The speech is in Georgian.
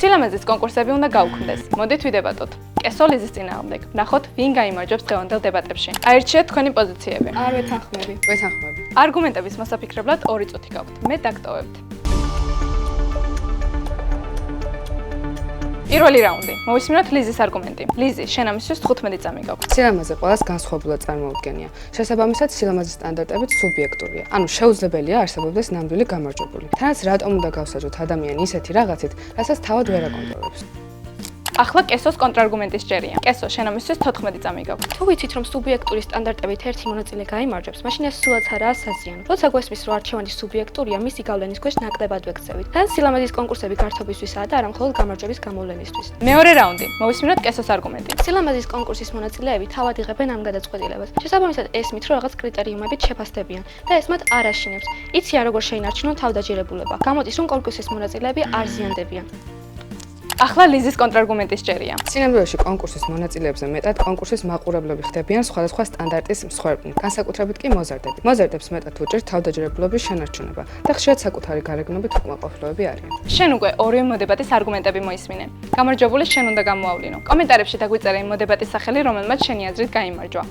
სილამაზის კონკურსები უნდა გაუქმდეს. მოდით ვიდებატოთ. კესო ლიზის წინააღმდეგ. ვნახოთ, ვინ გაიმარჯვებს დღევანდელ დებატებში. აირჩიეთ თქვენი პოზიციები. არ ვეთანხმები. ვეთანხმები. არგუმენტების მოსაფიქრებლად 2 წუთი გაქვთ. მე დაგტოვებთ. პირველი რაუნდი. მოვისმინოთ ლიზის არგუმენტი. ლიზი, შენ ამისთვის 15 წამი გაქვთ. სილამაზე ყველას განსხვავებულად წარმოუდგენია. შესაბამისად, სილამაზის სტანდარტებიც სუბიექტურია. ანუ შეუძლებელია არსებობდეს ნამდვილი გამარჯვებული. თანაც რატომ უნდა გავსაჯოთ ადამიანი ისეთი რაღაცით, რასაც თავად ვერ აკონტროლებს. ახლა კესოს კონტრარგუმენტი სჯერია. კესო, შენ ამისთვის 14 წამი გაქვთ. თუ ვიცით, რომ სუბიექტური სტანდარტებით ერთი მონაწილე გაიმარჯვებს, მაშინ ეს სულაც არაა საზიანო. როცა გვესმის, რომ არჩევანი სუბიექტურია, მისი გავლენის ქვეშ ნაკლებად ვექცევით. თან სილამაზის კონკურსები გართობისთვისაა და არა მხოლოდ გამარჯვების გამოვლენისთვის. მეორე რაუნდი. მოვისმინოთ კესოს არგუმენტი. სილამაზის კონკურსის მონაწილეები თავად იღებენ ამ გადაწყვეტილებას. შესაბამისად, ესმით, რომ რაღაც კრიტერიუმებით შეფასდებიან და ეს მათ არ აშინებს. იციან, როგორ შეინარჩუნონ თავდაჯერებულება. გამოდის, რომ კონკურსის მონაწილეები არ ზიანდებიან. ახლა ლიზის კონტრარგუმენტი სჯერია. სინამდვილეში კონკურსის მონაწილეებზე მეტად კონკურსის მაყურებლები ხდებიან სხვადასხვა სტანდარტის მსხვერპლი, განსაკუთრებით კი მოზარდები. მოზარდებს მეტად უჭირთ თავდაჯერებულობის შენარჩუნება და ხშირად საკუთარი გარეგნობით უკმაყოფილოები არიან. შენ უკვე ორივე მოდებატის არგუმენტები მოისმინე. გამარჯვებული შენ უნდა გამოავლინო. კომენტარებში დაგვიწერე იმ მოდებატის სახელი, რომელმაც შენი აზრით გაიმარჯვა.